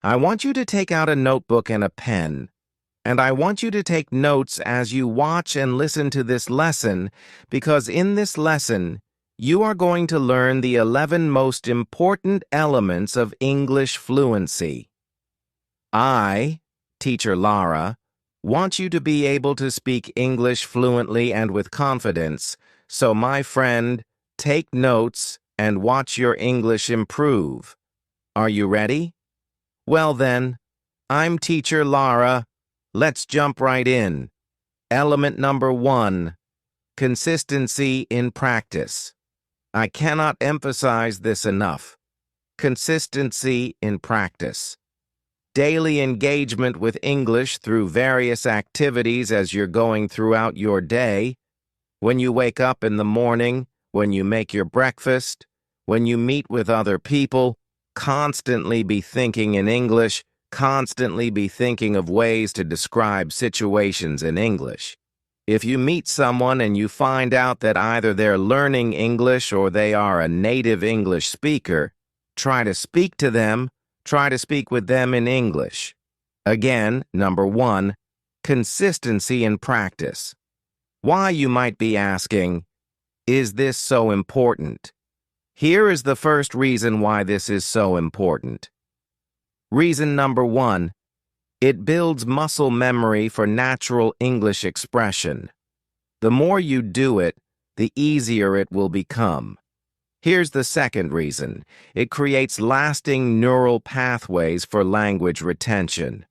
I want you to take out a notebook and a pen, and I want you to take notes as you watch and listen to this lesson, because in this lesson, you are going to learn the 11 most important elements of English fluency. I, Teacher Lara, want you to be able to speak English fluently and with confidence, so my friend, take notes and watch your English improve. Are you ready? Well then, I'm Teacher Lara. Let's jump right in. Element number 1, consistency in practice. I cannot emphasize this enough. Consistency in practice. Daily engagement with English through various activities as you're going throughout your day. When you wake up in the morning, when you make your breakfast, when you meet with other people, constantly be thinking in English, constantly be thinking of ways to describe situations in English. If you meet someone and you find out that either they're learning English or they are a native English speaker, try to speak to them, try to speak with them in English. Again, number 1, consistency in practice. Why, you might be asking, is this so important? Here is the first reason why this is so important. Reason number 1, it builds muscle memory for natural English expression. The more you do it, the easier it will become. Here's the second reason. It creates lasting neural pathways for language retention.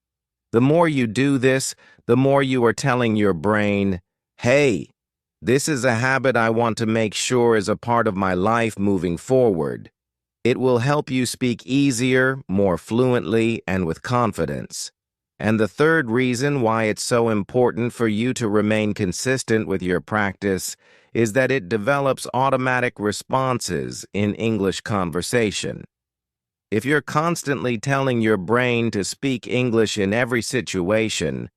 The more you do this, the more you are telling your brain, hey, this is a habit I want to make sure is a part of my life moving forward. It will help you speak easier, more fluently, and with confidence. And the third reason why it's so important for you to remain consistent with your practice is that it develops automatic responses in English conversation. If you're constantly telling your brain to speak English in every situation,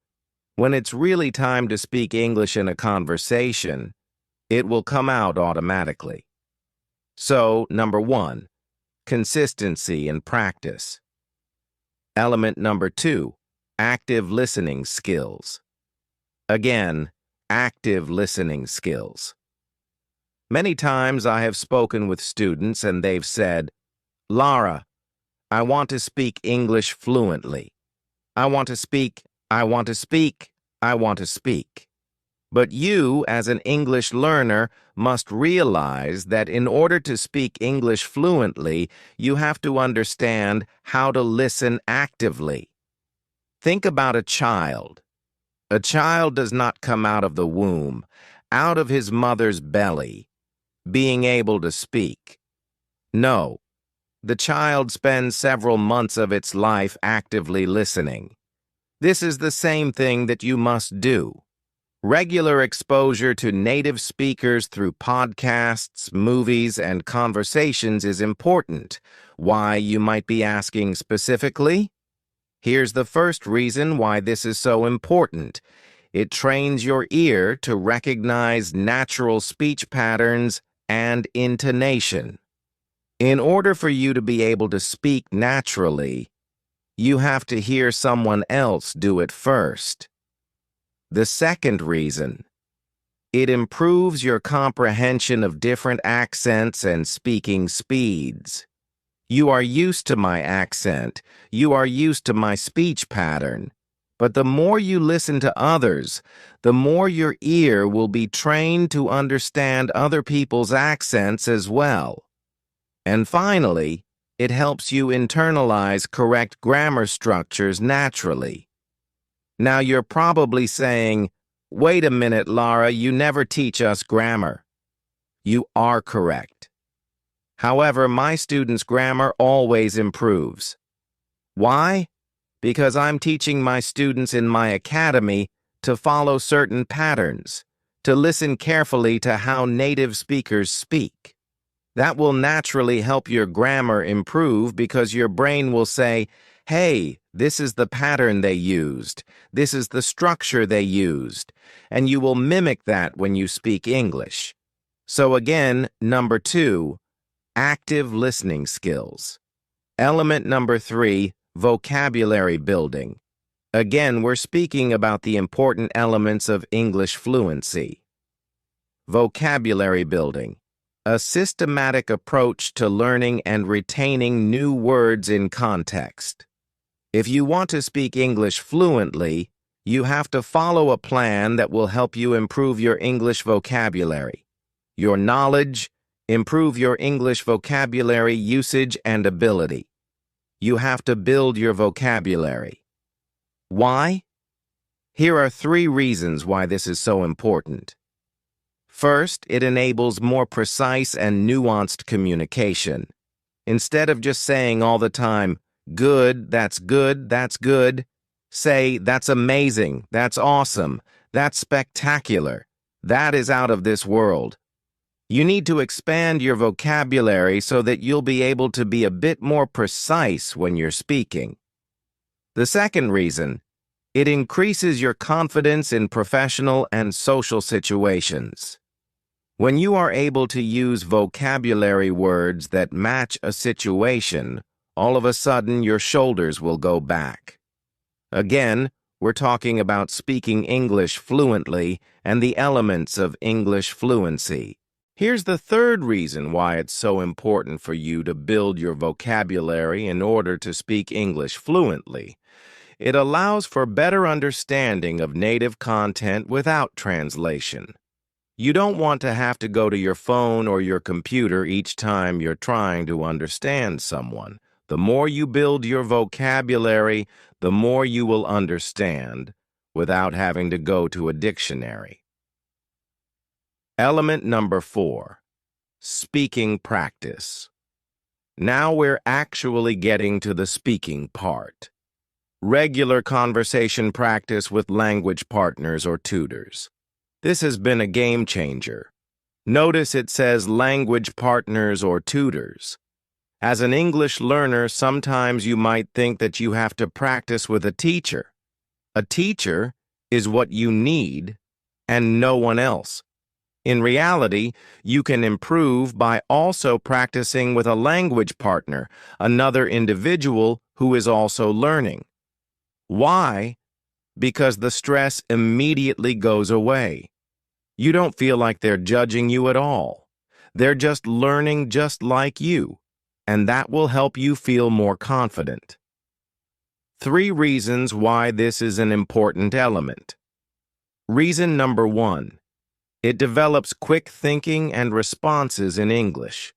when it's really time to speak English in a conversation, it will come out automatically. So, number 1, consistency in practice. Element number 2, active listening skills. Again, active listening skills. Many times I have spoken with students and they've said, Lara, I want to speak English fluently. I want to speak. But you, as an English learner, must realize that in order to speak English fluently, you have to understand how to listen actively. Think about a child. A child does not come out of the womb, out of his mother's belly, being able to speak. No, the child spends several months of its life actively listening. This is the same thing that you must do. Regular exposure to native speakers through podcasts, movies, and conversations is important. Why, you might be asking specifically? Here's the first reason why this is so important. It trains your ear to recognize natural speech patterns and intonation. In order for you to be able to speak naturally, you have to hear someone else do it first. The second reason, it improves your comprehension of different accents and speaking speeds. You are used to my accent, you are used to my speech pattern, but the more you listen to others, the more your ear will be trained to understand other people's accents as well. And finally, it helps you internalize correct grammar structures naturally. Now you're probably saying, wait a minute, Lara, you never teach us grammar. You are correct. However, my students' grammar always improves. Why? Because I'm teaching my students in my academy to follow certain patterns, to listen carefully to how native speakers speak. That will naturally help your grammar improve because your brain will say, hey, this is the pattern they used, this is the structure they used, and you will mimic that when you speak English. So again, number 2, active listening skills. Element number 3, Vocabulary building. Again, we're speaking about the important elements of English fluency. Vocabulary building. A systematic approach to learning and retaining new words in context. If you want to speak English fluently, you have to follow a plan that will help you improve your English vocabulary, your knowledge, improve your English vocabulary usage and ability. You have to build your vocabulary. Why? Here are 3 reasons why this is so important. First, it enables more precise and nuanced communication. Instead of just saying all the time, good, that's good, that's good, say, that's amazing, that's awesome, that's spectacular, that is out of this world. You need to expand your vocabulary so that you'll be able to be a bit more precise when you're speaking. The second reason, it increases your confidence in professional and social situations. When you are able to use vocabulary words that match a situation, all of a sudden your shoulders will go back. Again, we're talking about speaking English fluently and the elements of English fluency. Here's the third reason why it's so important for you to build your vocabulary in order to speak English fluently. It allows for better understanding of native content without translation. You don't want to have to go to your phone or your computer each time you're trying to understand someone. The more you build your vocabulary, the more you will understand without having to go to a dictionary. Element number 4, speaking practice. Now we're actually getting to the speaking part. Regular conversation practice with language partners or tutors. This has been a game changer. Notice it says language partners or tutors. As an English learner, sometimes you might think that you have to practice with a teacher. A teacher is what you need and no one else. In reality, you can improve by also practicing with a language partner, another individual who is also learning. Why? Because the stress immediately goes away. You don't feel like they're judging you at all. They're just learning just like you, and that will help you feel more confident. 3 reasons why this is an important element. Reason number 1. It develops quick thinking and responses in English.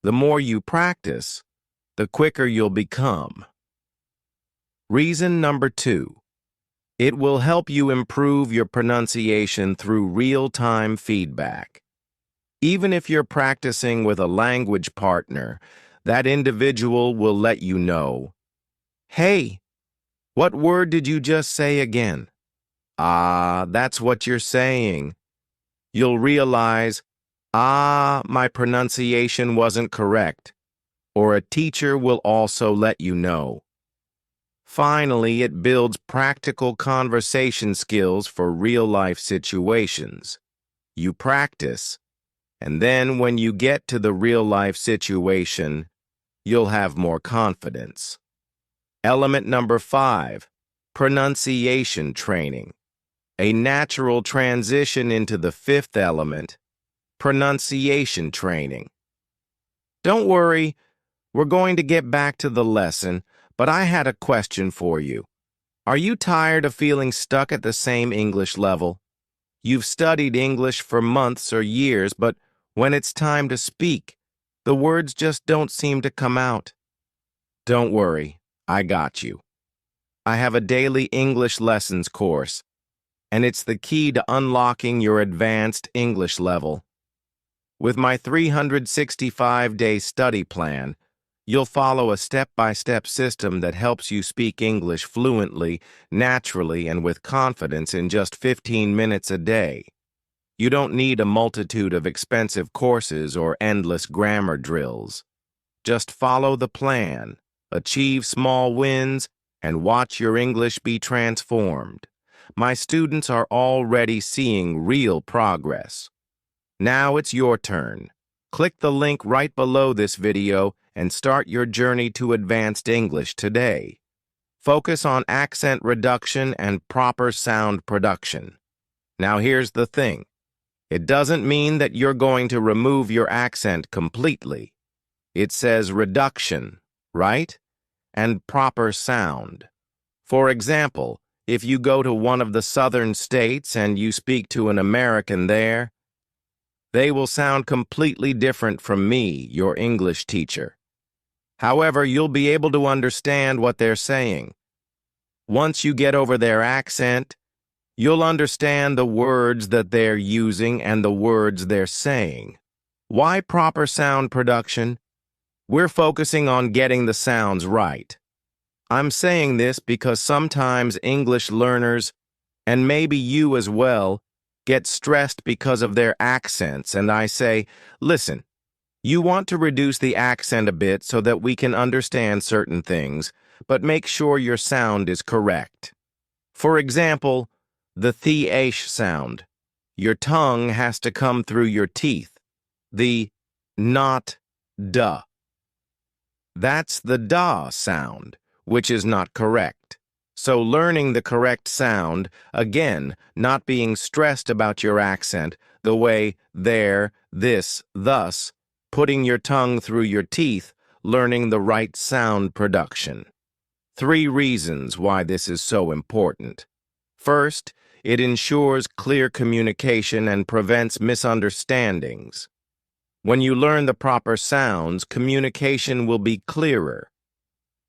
The more you practice, the quicker you'll become. Reason number 2. It will help you improve your pronunciation through real-time feedback. Even if you're practicing with a language partner, that individual will let you know, "Hey, what word did you just say again?" "Ah, that's what you're saying." You'll realize, my pronunciation wasn't correct, or a teacher will also let you know. Finally, it builds practical conversation skills for real-life situations. You practice, and then when you get to the real-life situation, you'll have more confidence. Element number 5, pronunciation training. A natural transition into the 5th element, pronunciation training. Don't worry, we're going to get back to the lesson, but I had a question for you. Are you tired of feeling stuck at the same English level? You've studied English for months or years, but when it's time to speak, the words just don't seem to come out. Don't worry, I got you. I have a daily English lessons course, and it's the key to unlocking your advanced English level. With my 365-day study plan, you'll follow a step-by-step system that helps you speak English fluently, naturally, and with confidence in just 15 minutes a day. You don't need a multitude of expensive courses or endless grammar drills. Just follow the plan, achieve small wins, and watch your English be transformed. My students are already seeing real progress. Now it's your turn. Click the link right below this video and start your journey to advanced English today. Focus on accent reduction and proper sound production. Now here's the thing. It doesn't mean that you're going to remove your accent completely. It says reduction, right? And proper sound. For example, if you go to one of the southern states and you speak to an American there, they will sound completely different from me, your English teacher. However, you'll be able to understand what they're saying. Once you get over their accent, you'll understand the words that they're using and the words they're saying. Why proper sound production? We're focusing on getting the sounds right. I'm saying this because sometimes English learners, and maybe you as well, get stressed because of their accents, and I say, listen, you want to reduce the accent a bit so that we can understand certain things, but make sure your sound is correct. For example, the th sound. Your tongue has to come through your teeth. The not duh. That's the da sound, which is not correct. So learning the correct sound, again, not being stressed about your accent, the way there, this, thus, putting your tongue through your teeth, learning the right sound production. 3 reasons why this is so important. First, it ensures clear communication and prevents misunderstandings. When you learn the proper sounds, communication will be clearer.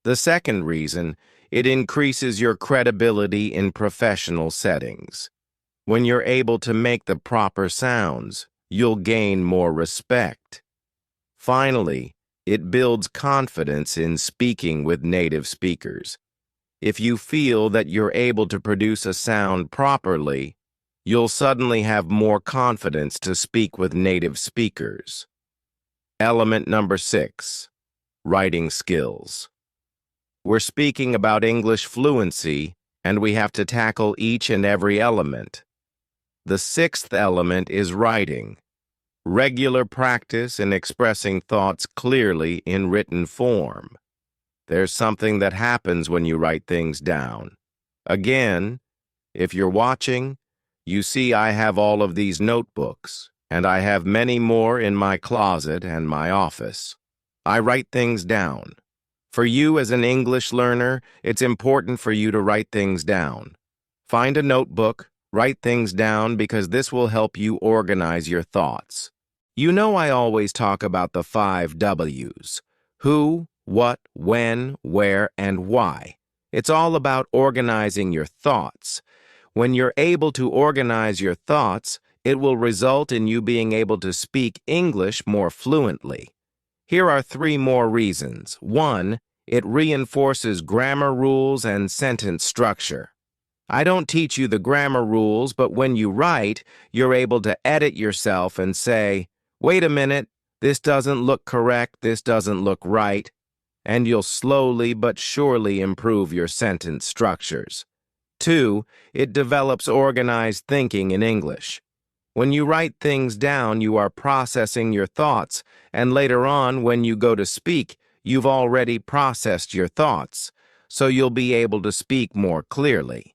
The second reason, it increases your credibility in professional settings. When you're able to make the proper sounds, you'll gain more respect. Finally, it builds confidence in speaking with native speakers. If you feel that you're able to produce a sound properly, you'll suddenly have more confidence to speak with native speakers. Element number 6, writing skills. We're speaking about English fluency, and we have to tackle each and every element. The 6th element is writing. Regular practice in expressing thoughts clearly in written form. There's something that happens when you write things down. Again, if you're watching, you see I have all of these notebooks, and I have many more in my closet and my office. I write things down. For you as an English learner, it's important for you to write things down. Find a notebook, write things down because this will help you organize your thoughts. You know I always talk about the 5 W's. Who, what, when, where, and why. It's all about organizing your thoughts. When you're able to organize your thoughts, it will result in you being able to speak English more fluently. Here are 3 more reasons. 1, it reinforces grammar rules and sentence structure. I don't teach you the grammar rules, but when you write, you're able to edit yourself and say, wait a minute, this doesn't look correct, this doesn't look right, and you'll slowly but surely improve your sentence structures. 2, it develops organized thinking in English. When you write things down, you are processing your thoughts, and later on, when you go to speak, you've already processed your thoughts, so you'll be able to speak more clearly.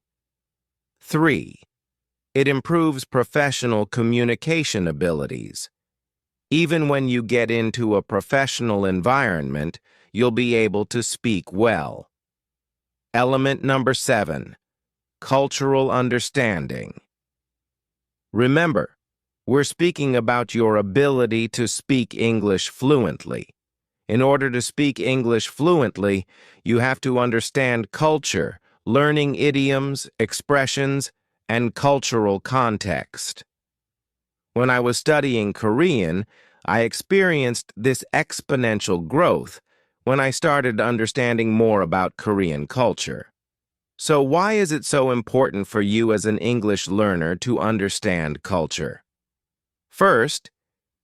3, it improves professional communication abilities. Even when you get into a professional environment, you'll be able to speak well. Element number 7, cultural understanding. Remember, we're speaking about your ability to speak English fluently. In order to speak English fluently, you have to understand culture, learning idioms, expressions, and cultural context. When I was studying Korean, I experienced this exponential growth when I started understanding more about Korean culture. So why is it so important for you as an English learner to understand culture? First,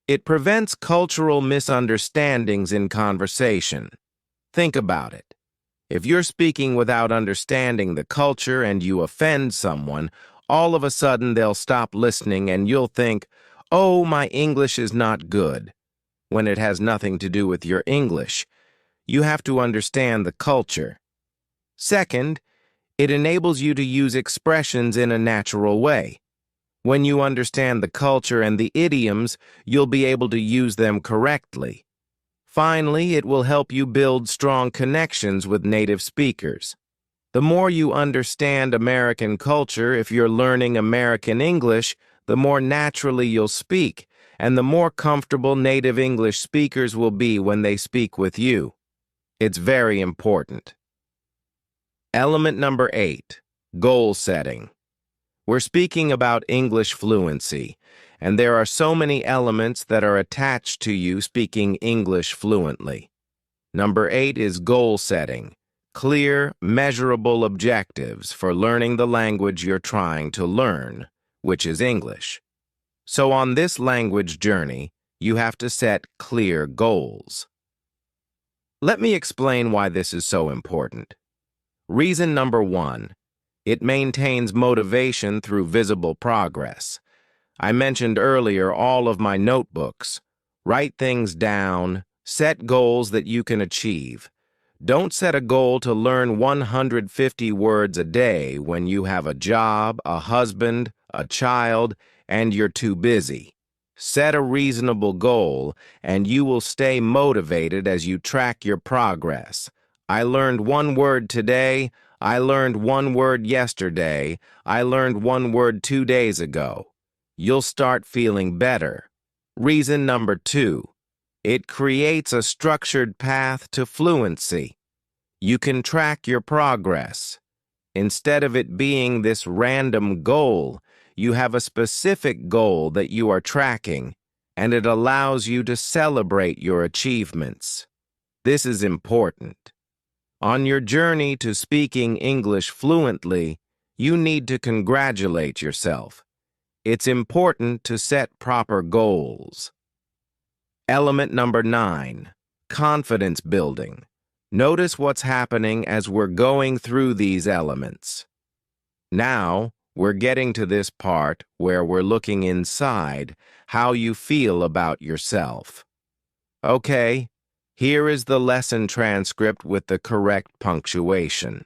it prevents cultural misunderstandings in conversation. Think about it. If you're speaking without understanding the culture and you offend someone, all of a sudden they'll stop listening and you'll think, oh, my English is not good, when it has nothing to do with your English. You have to understand the culture. Second, it enables you to use expressions in a natural way. When you understand the culture and the idioms, you'll be able to use them correctly. Finally, it will help you build strong connections with native speakers. The more you understand American culture, if you're learning American English, the more naturally you'll speak, and the more comfortable native English speakers will be when they speak with you. It's very important. Element number 8, goal setting. We're speaking about English fluency, and there are so many elements that are attached to you speaking English fluently. Number 8 is goal setting. Clear, measurable objectives for learning the language you're trying to learn, which is English. So on this language journey, you have to set clear goals. Let me explain why this is so important. Reason number 1, it maintains motivation through visible progress. I mentioned earlier all of my notebooks. Write things down, set goals that you can achieve. Don't set a goal to learn 150 words a day when you have a job, a husband, a child, and you're too busy. Set a reasonable goal, and you will stay motivated as you track your progress. I learned 1 word today. I learned 1 word yesterday. I learned 1 word 2 days ago. You'll start feeling better. Reason number 2. It creates a structured path to fluency. You can track your progress. Instead of it being this random goal, you have a specific goal that you are tracking, and it allows you to celebrate your achievements. This is important. On your journey to speaking English fluently, you need to congratulate yourself. It's important to set proper goals. Element number 9, confidence building. Notice what's happening as we're going through these elements. Now, we're getting to this part where we're looking inside, how you feel about yourself. Okay, here is the lesson transcript with the correct punctuation.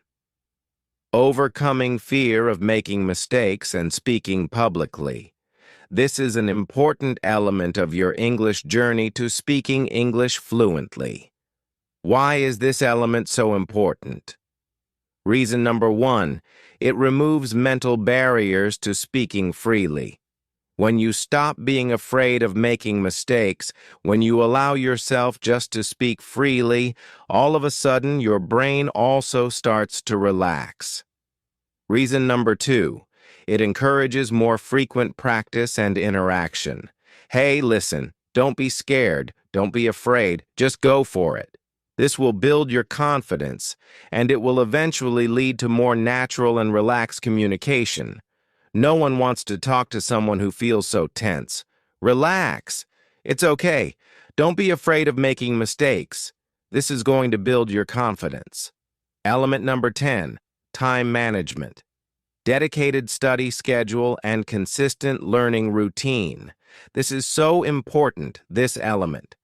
Overcoming fear of making mistakes and speaking publicly. This is an important element of your English journey to speaking English fluently. Why is this element so important? Reason number 1, it removes mental barriers to speaking freely. When you stop being afraid of making mistakes, when you allow yourself just to speak freely, all of a sudden your brain also starts to relax. Reason number 2, it encourages more frequent practice and interaction. Hey, listen, don't be scared, don't be afraid, just go for it. This will build your confidence, and it will eventually lead to more natural and relaxed communication. No one wants to talk to someone who feels so tense. Relax. It's okay. Don't be afraid of making mistakes. This is going to build your confidence. Element number 10, time management. Dedicated study schedule and consistent learning routine. This is so important, this element.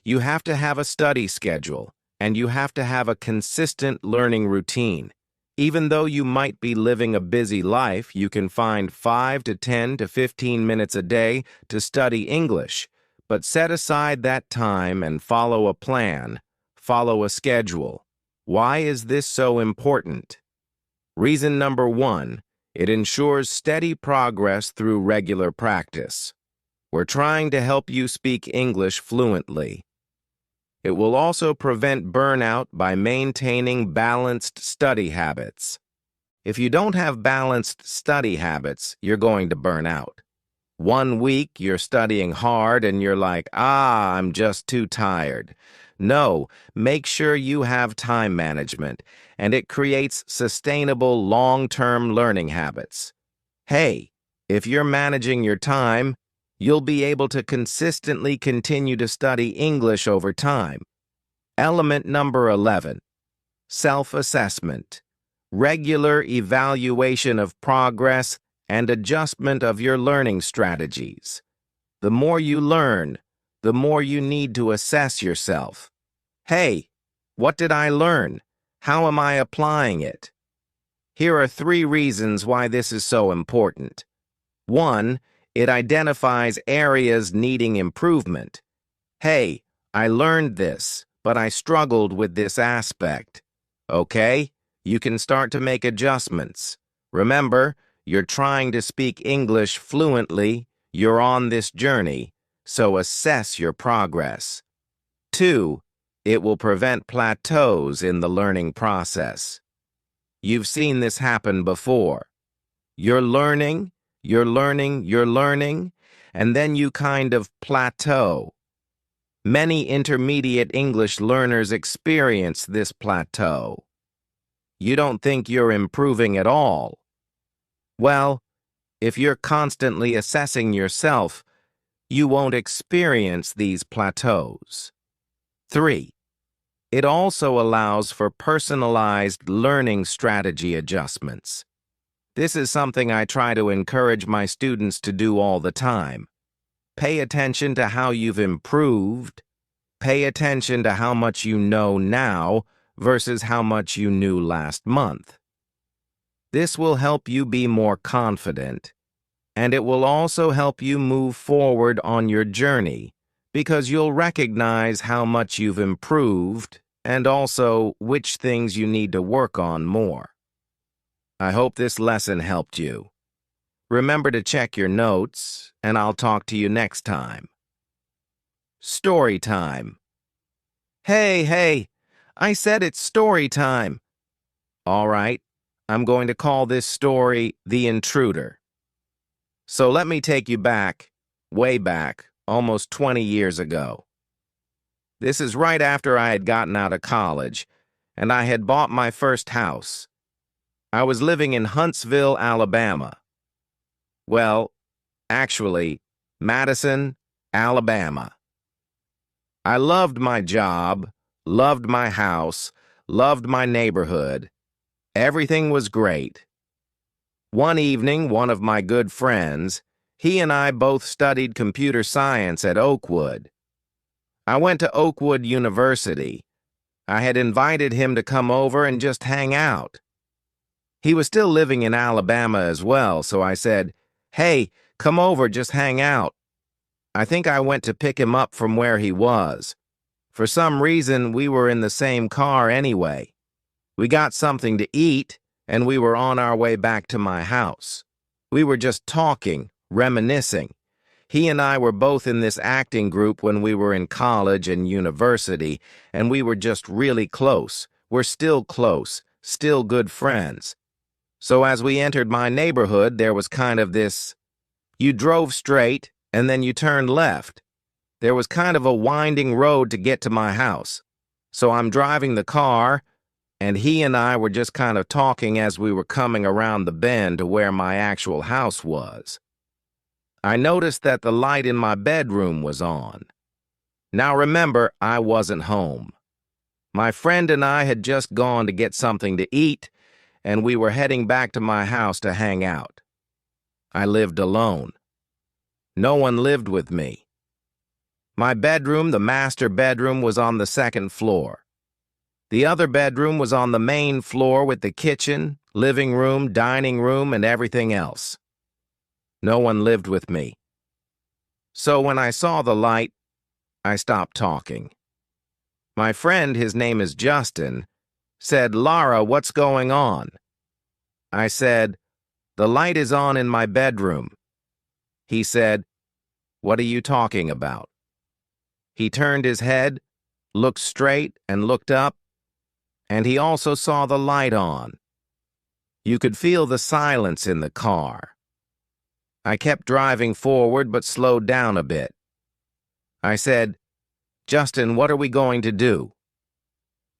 You have to have a study schedule, and you have to have a consistent learning routine. Even though you might be living a busy life, you can find 5 to 10 to 15 minutes a day to study English, but set aside that time and follow a plan, follow a schedule. Why is this so important? Reason number 1, it ensures steady progress through regular practice. We're trying to help you speak English fluently. It will also prevent burnout by maintaining balanced study habits. If you don't have balanced study habits, you're going to burn out. 1 week you're studying hard and you're like, I'm just too tired. No, make sure you have time management, and it creates sustainable long-term learning habits. Hey, if you're managing your time, you'll be able to consistently continue to study English over time. Element number 11, self-assessment. Regular evaluation of progress and adjustment of your learning strategies. The more you learn, the more you need to assess yourself. Hey, what did I learn? How am I applying it? Here are 3 reasons why this is so important. 1. It identifies areas needing improvement. Hey, I learned this, but I struggled with this aspect. Okay, you can start to make adjustments. Remember, you're trying to speak English fluently, you're on this journey, so assess your progress. 2. It will prevent plateaus in the learning process. You've seen this happen before. You're learning, and then you kind of plateau. Many intermediate English learners experience this plateau. You don't think you're improving at all. Well, if you're constantly assessing yourself, you won't experience these plateaus. 3. It also allows for personalized learning strategy adjustments. This is something I try to encourage my students to do all the time. Pay attention to how you've improved. Pay attention to how much you know now versus how much you knew last month. This will help you be more confident, and it will also help you move forward on your journey because you'll recognize how much you've improved and also which things you need to work on more. I hope this lesson helped you. Remember to check your notes, and I'll talk to you next time. Story time. Hey, I said it's story time. All right, I'm going to call this story The Intruder. So let me take you back, way back, almost 20 years ago. This is right after I had gotten out of college, and I had bought my first house. I was living in Huntsville, Alabama. Well, actually, Madison, Alabama. I loved my job, loved my house, loved my neighborhood. Everything was great. One evening, one of my good friends, he and I both studied computer science at Oakwood. I went to Oakwood University. I had invited him to come over and just hang out. He was still living in Alabama as well, so I said, "Hey, come over, just hang out." I think I went to pick him up from where he was. For some reason, we were in the same car anyway. We got something to eat, and we were on our way back to my house. We were just talking, reminiscing. He and I were both in this acting group when we were in college and university, and we were just really close. We're still close, still good friends. So as we entered my neighborhood, there was kind of this, you drove straight, and then you turned left. There was kind of a winding road to get to my house. So I'm driving the car, and he and I were just kind of talking as we were coming around the bend to where my actual house was. I noticed that the light in my bedroom was on. Now remember, I wasn't home. My friend and I had just gone to get something to eat, and we were heading back to my house to hang out. I lived alone. No one lived with me. My bedroom, the master bedroom, was on the second floor. The other bedroom was on the main floor with the kitchen, living room, dining room, and everything else. No one lived with me. So when I saw the light, I stopped talking. My friend, his name is Justin, said, "Lara, what's going on?" I said, "The light is on in my bedroom." He said, "What are you talking about?" He turned his head, looked straight, and looked up, and he also saw the light on. You could feel the silence in the car. I kept driving forward but slowed down a bit. I said, "Justin, what are we going to do?"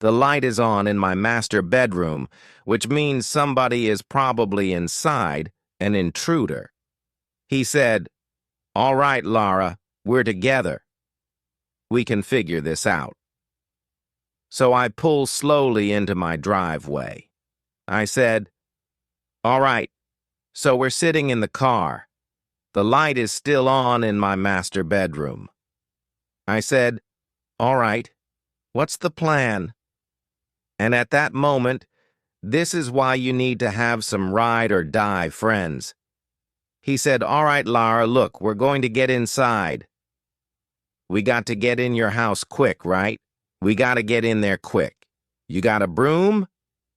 The light is on in my master bedroom, which means somebody is probably inside, an intruder. He said, "All right, Lara, we're together. We can figure this out." So I pulled slowly into my driveway. I said, "All right, so we're sitting in the car. The light is still on in my master bedroom." I said, "All right, what's the plan?" And at that moment, this is why you need to have some ride or die friends. He said, "All right, Lara, look, we're going to get inside. We got to get in your house quick, right? We got to get in there quick. You got a broom?"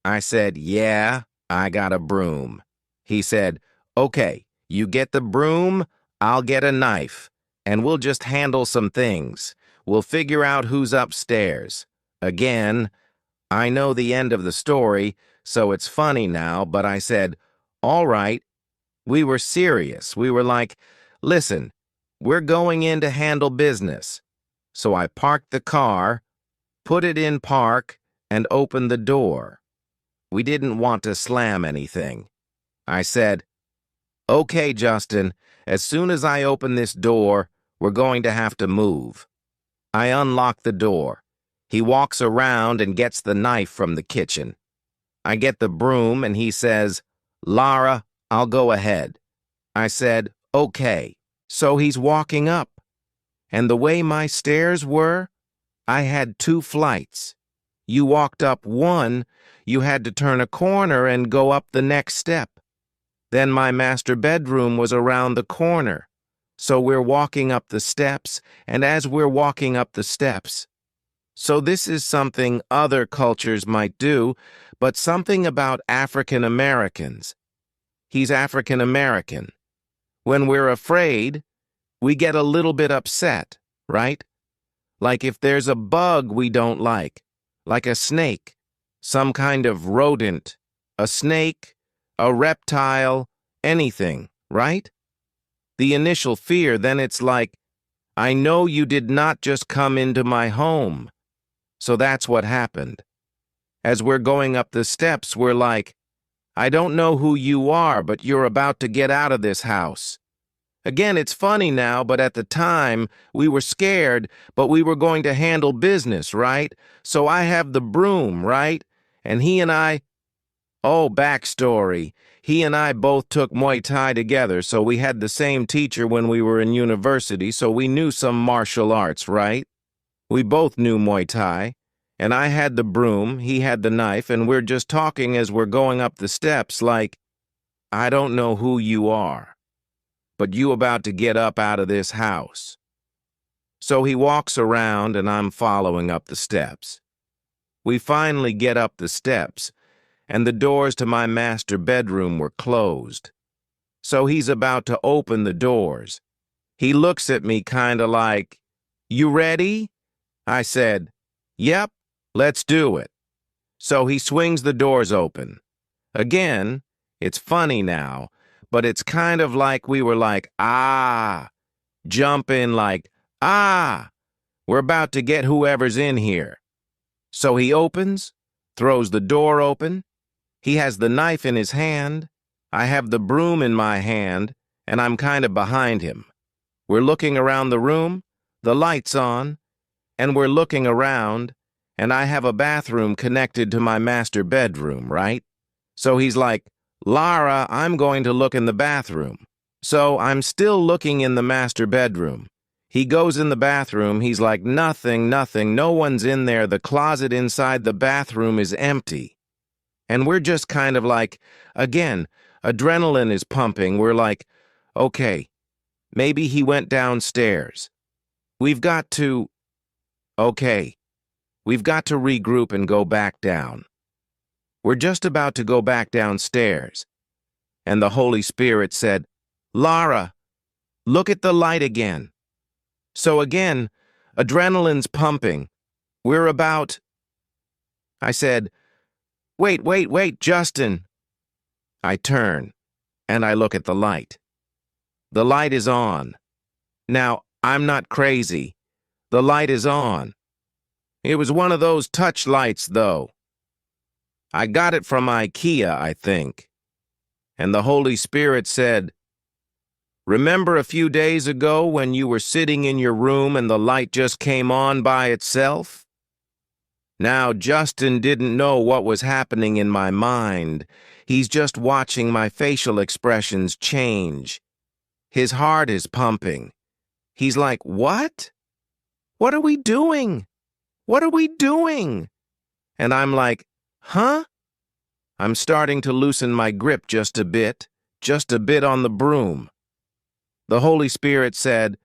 I said, "Yeah, I got a broom." He said, "Okay, you get the broom, I'll get a knife, and we'll just handle some things. We'll figure out who's upstairs." Again, I know the end of the story, so it's funny now, but I said, "All right." We were serious. We were like, "Listen, we're going in to handle business." So I parked the car, put it in park, and opened the door. We didn't want to slam anything. I said, "Okay, Justin, as soon as I open this door, we're going to have to move." I unlock the door. He walks around and gets the knife from the kitchen. I get the broom and he says, "Lara, I'll go ahead." I said, "Okay." So he's walking up. And the way my stairs were, I had 2 flights. You walked up one, you had to turn a corner and go up the next step. Then my master bedroom was around the corner. So we're walking up the steps, and as we're walking up the steps. So this is something other cultures might do, but something about African Americans. He's African American. When we're afraid, we get a little bit upset, right? Like if there's a bug we don't like a snake, some kind of rodent, a snake, a reptile, anything, right? The initial fear, then it's like, I know you did not just come into my home. So that's what happened. As we're going up the steps, we're like, I don't know who you are, but you're about to get out of this house. Again, it's funny now, but at the time, we were scared, but we were going to handle business, right? So I have the broom, right? And he and I, oh, backstory. He and I both took Muay Thai together, so we had the same teacher when we were in university, so we knew some martial arts, right? We both knew Muay Thai, and I had the broom, he had the knife, and we're just talking as we're going up the steps like, I don't know who you are, but you about to get up out of this house. So he walks around and I'm following up the steps. We finally get up the steps, and the doors to my master bedroom were closed. So he's about to open the doors. He looks at me kinda like, "You ready?" I said, "Yep, let's do it." So he swings the doors open. Again, it's funny now, but it's kind of like we were like, jump in like, we're about to get whoever's in here. So he opens, throws the door open. He has the knife in his hand. I have the broom in my hand, and I'm kind of behind him. We're looking around the room, the light's on, and we're looking around, and I have a bathroom connected to my master bedroom, right? So he's like, "Lara, I'm going to look in the bathroom." So I'm still looking in the master bedroom. He goes in the bathroom, he's like, nothing, no one's in there, the closet inside the bathroom is empty. And we're just kind of like, again, adrenaline is pumping, we're like, okay, maybe he went downstairs. We've got to regroup and go back down. We're just about to go back downstairs. And the Holy Spirit said, "Lara, look at the light again." So again, adrenaline's pumping. We're about... I said, wait, Justin." I turn, and I look at the light. The light is on. Now, I'm not crazy. The light is on. It was one of those touch lights, though. I got it from IKEA, I think. And the Holy Spirit said, "Remember a few days ago when you were sitting in your room and the light just came on by itself?" Now, Justin didn't know what was happening in my mind. He's just watching my facial expressions change. His heart is pumping. He's like, "What? What are we doing? What are we doing?" And I'm like, Huh? I'm starting to loosen my grip just a bit on the broom. The Holy Spirit said,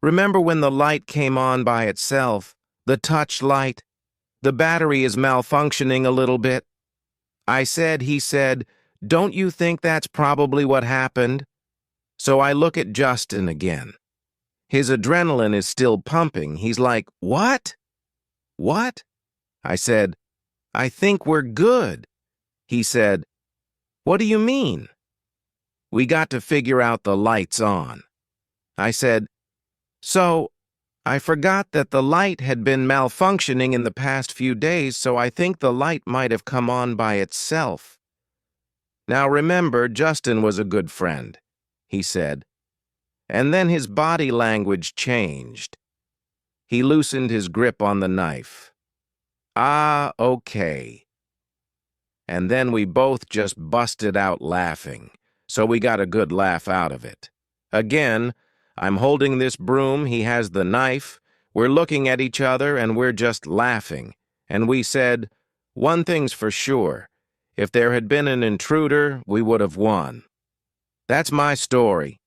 "Remember when the light came on by itself, the touch light? The battery is malfunctioning a little bit." He said, "Don't you think that's probably what happened?" So I look at Justin again. His adrenaline is still pumping. He's like, "What? What?" I said, "I think we're good." He said, "What do you mean?" "We got to figure out the lights on." I said, "So, I forgot that the light had been malfunctioning in the past few days, so I think the light might have come on by itself." Now remember, Justin was a good friend, he said. And then his body language changed. He loosened his grip on the knife. "Ah, okay." And then we both just busted out laughing, so we got a good laugh out of it. Again, I'm holding this broom, he has the knife, we're looking at each other and we're just laughing. And we said, "One thing's for sure, if there had been an intruder, we would have won." That's my story.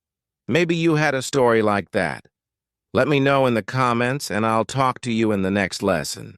Maybe you had a story like that. Let me know in the comments and I'll talk to you in the next lesson.